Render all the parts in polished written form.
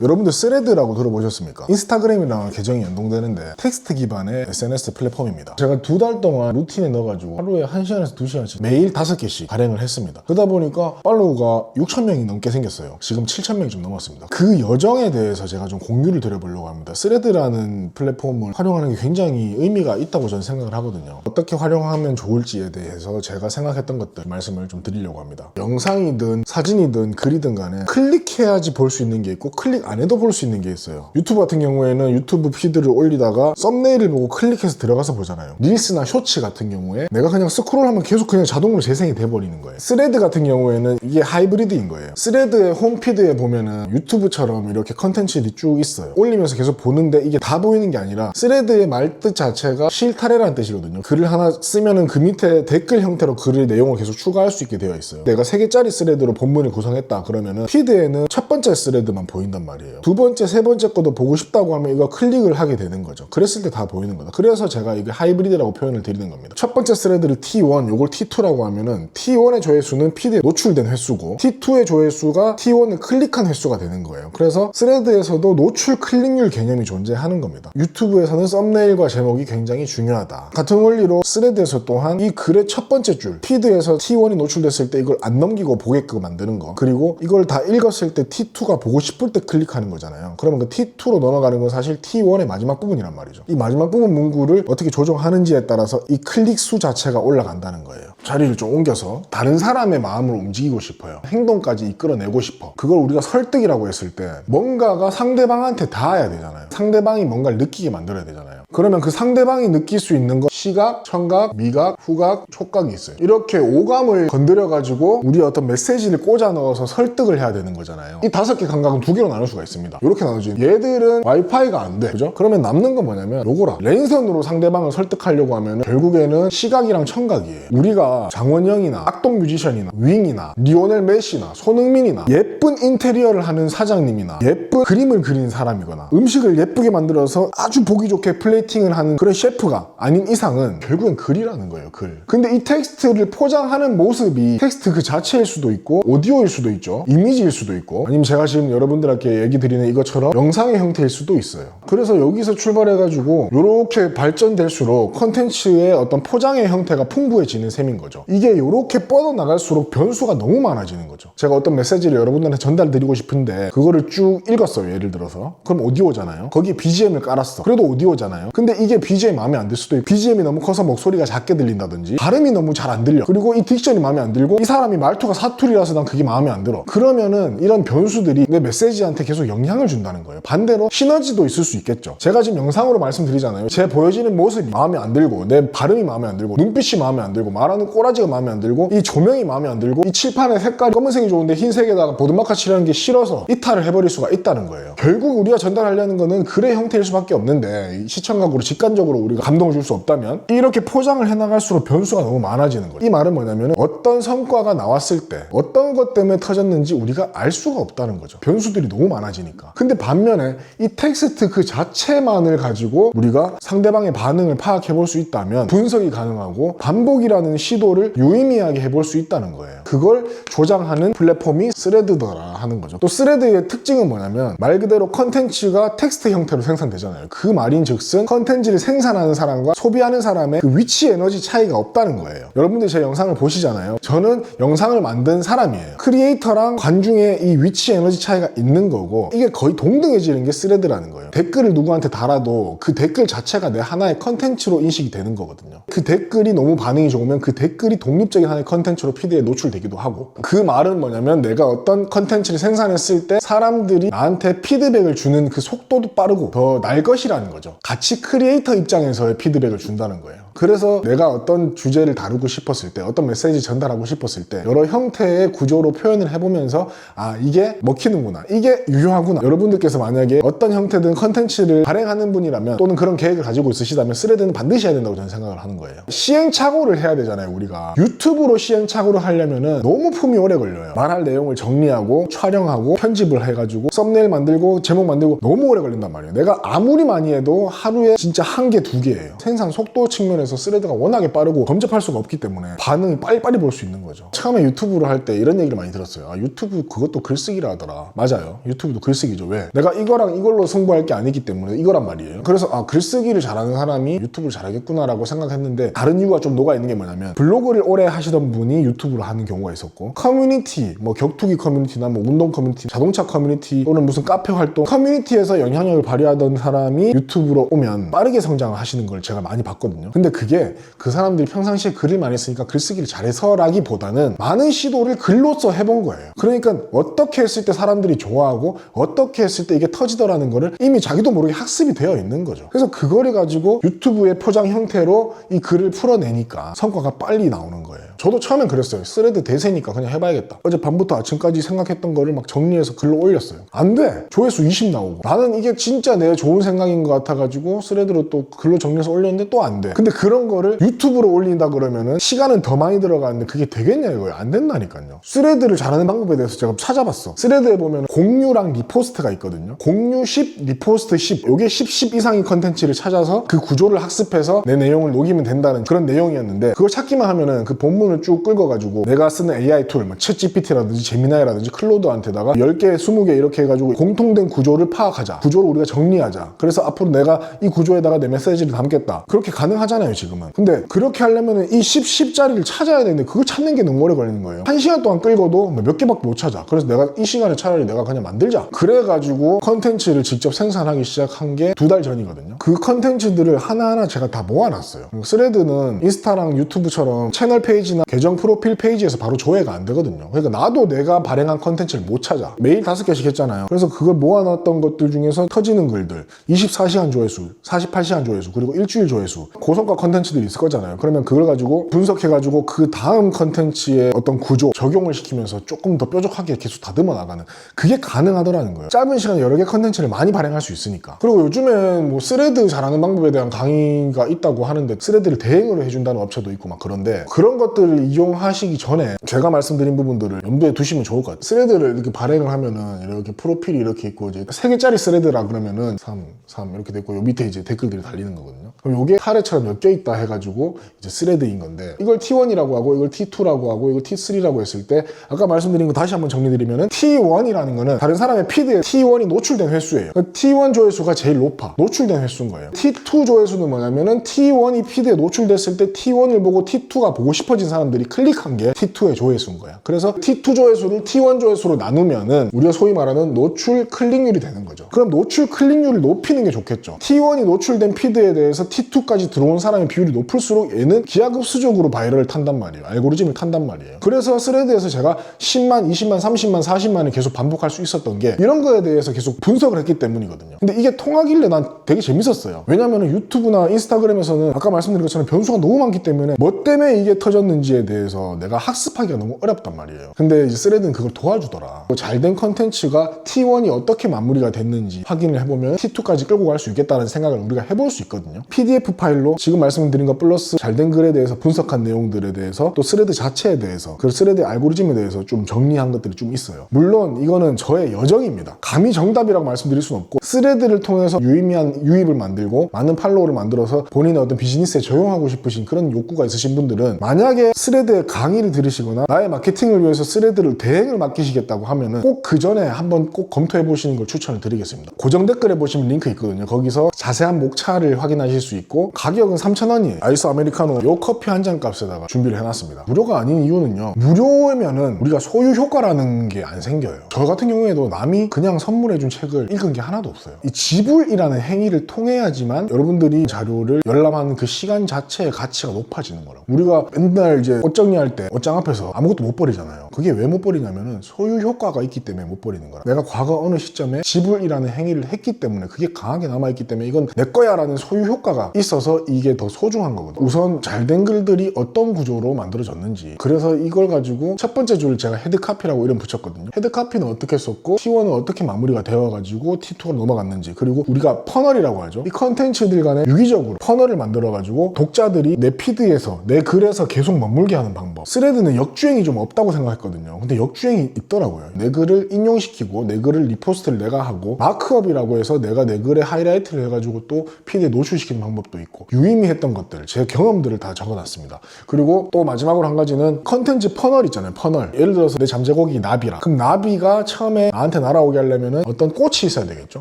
여러분들 스레드라고 들어보셨습니까? 인스타그램이랑 계정이 연동되는데 텍스트 기반의 SNS 플랫폼입니다. 제가 2달 동안 루틴에 넣어가지고 하루에 1시간에서 2시간씩 매일 5개씩 발행을 했습니다. 그러다 보니까 팔로우가 6,000명이 넘게 생겼어요. 지금 7,000명이 좀 넘었습니다. 그 여정에 대해서 제가 좀 공유를 드려보려고 합니다. 스레드라는 플랫폼을 활용하는 게 굉장히 의미가 있다고 저는 생각을 하거든요. 어떻게 활용하면 좋을지에 대해서 제가 생각했던 것들 말씀을 좀 드리려고 합니다. 영상이든 사진이든 글이든 간에 클릭해야지 볼 수 있는 게 있고 클릭 안 해도 볼 수 있는 게 있어요. 유튜브 같은 경우에는 유튜브 피드를 올리다가 썸네일을 보고 클릭해서 들어가서 보잖아요. 릴스나 쇼츠 같은 경우에 내가 그냥 스크롤하면 계속 그냥 자동으로 재생이 돼버리는 거예요. 스레드 같은 경우에는 이게 하이브리드인 거예요. 스레드의 홈피드에 보면은 유튜브처럼 이렇게 컨텐츠들이 쭉 있어요. 올리면서 계속 보는데 이게 다 보이는 게 아니라 스레드의 말뜻 자체가 실타래라는 뜻이거든요. 글을 하나 쓰면은 그 밑에 댓글 형태로 글의 내용을 계속 추가할 수 있게 되어 있어요. 내가 3개짜리 스레드로 본문을 구성했다 그러면은 피드에는 첫 번째 스레드만 보인단 말이에요. 두 번째, 세 번째 것도 보고 싶다고 하면 이거 클릭을 하게 되는 거죠. 그랬을 때 다 보이는 거다. 그래서 제가 이게 하이브리드라고 표현을 드리는 겁니다. 첫 번째 스레드를 T1, 요걸 T2라고 하면은 T1의 조회수는 피드에 노출된 횟수고 T2의 조회수가 T1을 클릭한 횟수가 되는 거예요. 그래서 스레드에서도 노출 클릭률 개념이 존재하는 겁니다. 유튜브에서는 썸네일과 제목이 굉장히 중요하다. 같은 원리로 스레드에서 또한 이 글의 첫 번째 줄, 피드에서 T1이 노출됐을 때 이걸 안 넘기고 보게끔 만드는 거, 그리고 이걸 다 읽었을 때 T2가 보고 싶을 때 클릭하는 거잖아요. 그러면 그 T2로 넘어가는 건 사실 T1의 마지막 부분이란 말이죠. 이 마지막 부분 문구를 어떻게 조정하는지에 따라서 이 클릭 수 자체가 올라간다는 거예요. 자리를 좀 옮겨서 다른 사람의 마음을 움직이고 싶어요. 행동까지 이끌어내고 싶어. 그걸 우리가 설득이라고 했을 때 뭔가가 상대방한테 닿아야 되잖아요. 상대방이 뭔가를 느끼게 만들어야 되잖아요. 그러면 그 상대방이 느낄 수 있는 거 시각, 청각, 미각, 후각, 촉각이 있어요. 이렇게 오감을 건드려가지고 우리 어떤 메시지를 꽂아 넣어서 설득을 해야 되는 거잖아요. 이 5개 감각은 2개로 나눌 수가 있습니다. 이렇게 나누지. 얘들은 와이파이가 안 돼. 그죠? 그러면 남는 건 뭐냐면 요거라. 랜선으로 상대방을 설득하려고 하면 결국에는 시각이랑 청각이에요. 우리가 장원영이나 악동 뮤지션이나 윙이나 리오넬 메시나 손흥민이나 예쁜 인테리어를 하는 사장님이나 예쁜 그림을 그린 사람이거나 음식을 예쁘게 만들어서 아주 보기 좋게 플레이팅을 하는 그런 셰프가 아닌 이상은 결국엔 글이라는 거예요. 글. 근데 이 텍스트를 포장하는 모습이 텍스트 그 자체일 수도 있고 오디오일 수도 있죠. 이미지일 수도 있고 아니면 제가 지금 여러분들께 얘기 드리는 이것처럼 영상의 형태일 수도 있어요. 그래서 여기서 출발해가지고 이렇게 발전될수록 컨텐츠의 어떤 포장의 형태가 풍부해지는 셈인 거죠. 이게 이렇게 뻗어나갈수록 변수가 너무 많아지는 거죠. 제가 어떤 메시지를 여러분들한테 전달드리고 싶은데 그거를 쭉 읽었어요. 예를 들어서. 그럼 오디오잖아요. 거기에 BGM을 깔았어. 그래도 오디오잖아요. 근데 이게 BGM 마음에 안 들 수도 있고 BGM이 너무 커서 목소리가 작게 들린다든지 발음이 너무 잘 안 들려. 그리고 이 딕션이 마음에 안 들고 이 사람이 말투가 사투리라서 난 그게 마음에 안 들어. 그러면은 이런 변수들이 내 메시지한테 계속 영향을 준다는 거예요. 반대로 시너지도 있을 수 있겠죠. 제가 지금 영상으로 말씀드리잖아요. 제 보여지는 모습이 마음에 안 들고 내 발음이 마음에 안 들고 눈빛이 마음에 안 들고 말하는 꼬라지가 마음에 안 들고 이 조명이 마음에 안 들고 이 칠판의 색깔이 검은색이 좋은데 흰색에다가 보드마카 칠하는 게 싫어서 이탈을 해버릴 수가 있다는 거예요. 결국 우리가 전달하려는 거는 글의 형태일 수밖에 없는데 시청각으로 직관적으로 우리가 감동을 줄 수 없다면 이렇게 포장을 해나갈수록 변수가 너무 많아지는 거예요. 이 말은 뭐냐면 어떤 성과가 나왔을 때 어떤 것 때문에 터졌는지 우리가 알 수가 없다는 거죠. 변수들이 너무 많아지니까. 근데 반면에 이 텍스트 그 자체만을 가지고 우리가 상대방의 반응을 파악해 볼 수 있다면 분석이 가능하고 반복이라는 시도를 유의미하게 해볼 수 있다는 거예요. 그걸 조장하는 플랫폼이 스레드더라 하는 거죠. 또 스레드의 특징은 뭐냐면 말 그대로 컨텐츠가 텍스트 형태로 생산되잖아요. 그 말인 즉슨 컨텐츠를 생산하는 사람과 소비하는 사람의 그 위치 에너지 차이가 없다는 거예요. 여러분들이 제 영상을 보시잖아요. 저는 영상을 만든 사람이에요. 크리에이터랑 관중의 이 위치 에너지 차이가 있는 거고 이게 거의 동등해지는 게 스레드라는 거예요. 댓글을 누구한테 달아도 그 댓글 자체가 내 하나의 컨텐츠로 인식이 되는 거거든요. 그 댓글이 너무 반응이 좋으면 그 댓글이 독립적인 하나의 컨텐츠로 피드에 노출되기도 하고 그 말은 뭐냐면 내가 어떤 컨텐츠를 생산했을 때 사람들이 나한테 피드백을 주는 그 속도도 빠르고 더 날 것이라는 거죠. 같이 크리에이터 입장에서의 피드백을 준다는 거예요. 그래서 내가 어떤 주제를 다루고 싶었을 때 어떤 메시지 전달하고 싶었을 때 여러 형태의 구조로 표현을 해보면서 아 이게 먹히는구나 이게 유효하구나. 여러분들께서 만약에 어떤 형태든 컨텐츠를 발행하는 분이라면 또는 그런 계획을 가지고 있으시다면 스레드는 반드시 해야 된다고 저는 생각을 하는 거예요. 시행착오를 해야 되잖아요. 우리가 유튜브로 시행착오를 하려면은 너무 품이 오래 걸려요. 말할 내용을 정리하고 촬영하고 편집을 해가지고 썸네일 만들고 제목 만들고 너무 오래 걸린단 말이에요. 내가 아무리 많이 해도 하루에 진짜 1개, 2개예요. 생산 속도 측면에서 측면에서 스레드가 워낙에 빠르고 범접할 수가 없기 때문에 반응이 빨리빨리 볼 수 있는 거죠. 처음에 유튜브를 할 때 이런 얘기를 많이 들었어요. 아, 유튜브 그것도 글쓰기라 하더라. 맞아요. 유튜브도 글쓰기죠. 왜? 내가 이거랑 이걸로 승부할 게 아니기 때문에 이거란 말이에요. 그래서 아, 글쓰기를 잘하는 사람이 유튜브를 잘하겠구나라고 생각했는데 다른 이유가 좀 녹아 있는 게 뭐냐면 블로그를 오래 하시던 분이 유튜브를 하는 경우가 있었고 커뮤니티, 뭐 격투기 커뮤니티나 뭐 운동 커뮤니티, 자동차 커뮤니티 또는 무슨 카페 활동 커뮤니티에서 영향력을 발휘하던 사람이 유튜브로 오면 빠르게 성장을 하시는 걸 제가 많이 봤거든요. 근데 그게 그 사람들이 평상시에 글을 많이 쓰니까 글쓰기를 잘해서라기보다는 많은 시도를 글로써 해본 거예요. 그러니까 어떻게 했을 때 사람들이 좋아하고 어떻게 했을 때 이게 터지더라는 거를 이미 자기도 모르게 학습이 되어 있는 거죠. 그래서 그거를 가지고 유튜브의 표장 형태로 이 글을 풀어내니까 성과가 빨리 나오는 거예요. 저도 처음엔 그랬어요. 스레드 대세니까 그냥 해봐야겠다. 어젯밤부터 아침까지 생각했던 거를 막 정리해서 글로 올렸어요. 안 돼! 조회수 20 나오고 나는 이게 진짜 내 좋은 생각인 것 같아가지고 스레드로 또 글로 정리해서 올렸는데 또 안 돼. 근데 그런 거를 유튜브로 올린다 그러면은 시간은 더 많이 들어가는데 그게 되겠냐 이거예요. 안 된다니까요. 스레드를 잘하는 방법에 대해서 제가 찾아봤어. 스레드에 보면 공유랑 리포스트가 있거든요. 공유 10, 리포스트 10. 요게 10 이상의 컨텐츠를 찾아서 그 구조를 학습해서 내 내용을 녹이면 된다는 그런 내용이었는데 그걸 찾기만 하면은 그 본문을 쭉 끌어가지고 내가 쓰는 AI 툴, 뭐 챗GPT라든지 제미나이라든지 클로드한테다가 10개, 20개 이렇게 해가지고 공통된 구조를 파악하자. 구조를 우리가 정리하자. 그래서 앞으로 내가 이 구조에다가 내 메시지를 담겠다. 그렇게 가능하잖아요, 지금은. 근데 그렇게 하려면은 이 10짜리를 찾아야 되는데 그걸 찾는 게 너무 오래 걸리는 거예요. 1시간 동안 끌고도 몇 개밖에 못 찾아. 그래서 내가 이 시간에 차라리 내가 그냥 만들자. 그래가지고 컨텐츠를 직접 생산하기 시작한 게 2달 전이거든요. 그 컨텐츠들을 하나하나 제가 다 모아놨어요. 스레드는 인스타랑 유튜브처럼 채널 페이지나 계정 프로필 페이지에서 바로 조회가 안 되거든요. 그러니까 나도 내가 발행한 컨텐츠를 못 찾아. 매일 5개씩 했잖아요. 그래서 그걸 모아놨던 것들 중에서 터지는 글들 24시간 조회수, 48시간 조회수, 그리고 일주일 조회수 고성과 컨텐츠들이 있을 거잖아요. 그러면 그걸 가지고 분석해가지고 그 다음 컨텐츠의 어떤 구조 적용을 시키면서 조금 더 뾰족하게 계속 다듬어 나가는 그게 가능하더라는 거예요. 짧은 시간에 여러 개 컨텐츠를 많이 발행할 수 있으니까. 그리고 요즘엔 뭐 스레드 잘하는 방법에 대한 강의가 있다고 하는데 스레드를 대행으로 해준다는 업체도 있고 막 그런데 그런 것들을 이용하시기 전에 제가 말씀드린 부분들을 염두에 두시면 좋을 것 같아요. 스레드를 이렇게 발행을 하면은 이렇게 프로필이 이렇게 있고 이제 3개짜리 스레드라 그러면은 3 이렇게 됐고 요 밑에 이제 댓글들이 달리는 거거든요. 그럼 요게 사례처럼 몇 개 있다 해가지고 이제 스레드인 건데 이걸 T1이라고 하고 이걸 T2라고 하고 이걸 T3라고 했을 때 아까 말씀드린 거 다시 한번 정리드리면은 T1이라는 거는 다른 사람의 피드에 T1이 노출된 횟수예요. 그러니까 T1 조회수가 제일 높아. 노출된 횟수인 거예요. T2 조회수는 뭐냐면은 T1이 피드에 노출됐을 때 T1을 보고 T2가 보고 싶어진 사람들이 클릭한 게 T2의 조회수인 거야. 그래서 T2 조회수를 T1 조회수로 나누면은 우리가 소위 말하는 노출 클릭률이 되는 거죠. 그럼 노출 클릭률을 높이는 게 좋겠죠. T1이 노출된 피드에 대해서 T2까지 들어온 사람의 비율이 높을수록 얘는 기하급수적으로 바이럴을 탄단 말이에요. 알고리즘을 탄단 말이에요. 그래서 스레드에서 제가 10만, 20만, 30만, 40만을 계속 반복할 수 있었던 게 이런 거에 대해서 계속 분석을 했기 때문이거든요. 근데 이게 통하길래 난 되게 재밌었어요. 왜냐면 유튜브나 인스타그램에서는 아까 말씀드린 것처럼 변수가 너무 많기 때문에 뭐 때문에 이게 터졌는지에 대해서 내가 학습하기가 너무 어렵단 말이에요. 근데 이제 스레드는 그걸 도와주더라. 잘된 컨텐츠가 T1이 어떻게 마무리가 됐는지 확인을 해보면 T2까지 끌고 갈 수 있겠다는 생각을 우리가 해볼 수 있거든요. PDF 파일로 지금 말씀드린 것 플러스 잘된 글에 대해서 분석한 내용들에 대해서 또 스레드 자체에 대해서 그 스레드의 알고리즘에 대해서 좀 정리한 것들이 좀 있어요. 물론 이거는 저의 여정입니다. 감히 정답이라고 말씀드릴 수는 없고 스레드를 통해서 유의미한 유입을 만들고 많은 팔로워를 만들어서 본인의 어떤 비즈니스에 적용하고 싶으신 그런 욕구가 있으신 분들은 만약에 스레드의 강의를 들으시거나 나의 마케팅을 위해서 스레드를 대행을 맡기시겠다고 하면은 꼭 그 전에 한번 꼭 검토해 보시는 걸 추천을 드리겠습니다. 고정 댓글에 보시면 링크 있거든요. 거기서 자세한 목차를 확인하실 수 있고 가격은 3,000원이에요. 아이스 아메리카노 요 커피 한 잔 값에다가 준비를 해놨습니다. 무료가 아닌 이유는요. 무료면은 우리가 소유 효과라는 게 안 생겨요. 저 같은 경우에도 남이 그냥 선물해준 책을 읽은 게 하나도 없어요. 이 지불이라는 행위를 통해야지만 여러분들이 자료를 열람하는 그 시간 자체의 가치가 높아지는 거라고. 우리가 맨날 이제 옷 정리할 때 옷장 앞에서 아무것도 못 버리잖아요. 그게 왜 못 버리냐면은 소유 효과가 있기 때문에 못 버리는 거라. 내가 과거 어느 시점에 지불이라는 행위를 했기 때문에 그게 강하게 남아있기 때문에 이건 내 거야 라는 소유 효과가 있어서 이게 더 소중한 거거든요. 우선 잘된 글들이 어떤 구조로 만들어졌는지, 그래서 이걸 가지고 첫 번째 줄을 제가 헤드카피라고 이름 붙였거든요. 헤드카피는 어떻게 썼고 T1은 어떻게 마무리가 되어가지고 T2가 넘어갔는지, 그리고 우리가 퍼널이라고 하죠. 이 컨텐츠들 간에 유기적으로 퍼널을 만들어가지고 독자들이 내 피드에서 내 글에서 계속 맞물게 하는 방법. 스레드는 역주행이 좀 없다고 생각했거든요. 근데 역주행이 있더라고요. 내 글을 인용시키고 내 글을 리포스트를 내가 하고 마크업이라고 해서 내가 내 글에 하이라이트를 해가지고 또 피드에 노출시키는 방법도 있고 유의미했던 것들, 제 경험들을 다 적어놨습니다. 그리고 또 마지막으로 한 가지는 컨텐츠 퍼널 있잖아요. 퍼널. 예를 들어서 내 잠재곡이 나비라. 그럼 나비가 처음에 나한테 날아오게 하려면은 어떤 꽃이 있어야 되겠죠.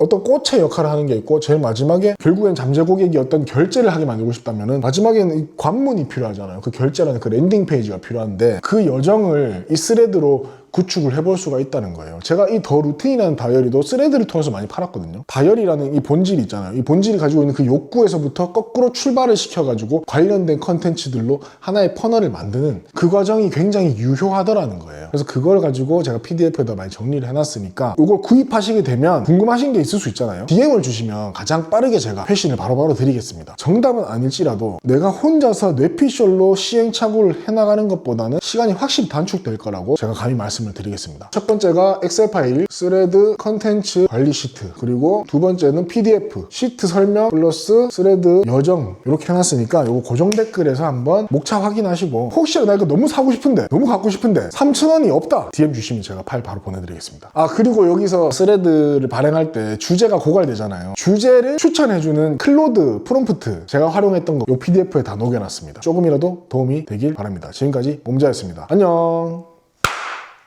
어떤 꽃의 역할을 하는 게 있고 제일 마지막에 결국엔 잠재고객이 어떤 결제를 하게 만들고 싶다면은 마지막에는 이 관문이 필요하잖아요. 그 결제라는 그 랜딩 페이지가 필요한데 그 여정을 이 스레드로 구축을 해볼 수가 있다는 거예요. 제가 이 더 루틴이라는 다이어리도 스레드를 통해서 많이 팔았거든요. 다이어리라는 이 본질이 있잖아요. 이 본질이 가지고 있는 그 욕구에서부터 거꾸로 출발을 시켜가지고 관련된 컨텐츠들로 하나의 퍼널을 만드는 그 과정이 굉장히 유효하더라는 거예요. 그래서 그걸 가지고 제가 PDF에다 많이 정리를 해놨으니까 이걸 구입하시게 되면 궁금하신 게 있을 수 있잖아요. DM을 주시면 가장 빠르게 제가 회신을 바로바로 드리겠습니다. 정답은 아닐지라도 내가 혼자서 뇌피셜로 시행착오를 해나가는 것보다는 시간이 확실히 단축될 거라고 제가 감히 말씀을 드리겠습니다. 첫 번째가 엑셀 파일, 스레드 컨텐츠 관리 시트, 그리고 두 번째는 PDF, 시트 설명 플러스 스레드 여정 이렇게 해놨으니까 요거 고정 댓글에서 한번 목차 확인하시고 혹시라도 나 이거 너무 사고 싶은데 너무 갖고 싶은데 3,000원이 없다 DM 주시면 제가 파일 바로 보내드리겠습니다. 아 그리고 여기서 스레드를 발행할 때 주제가 고갈되잖아요. 주제를 추천해주는 클로드 프롬프트 제가 활용했던 거 요 PDF에 다 녹여놨습니다. 조금이라도 도움이 되길 바랍니다. 지금까지 몸자였습니다. 안녕.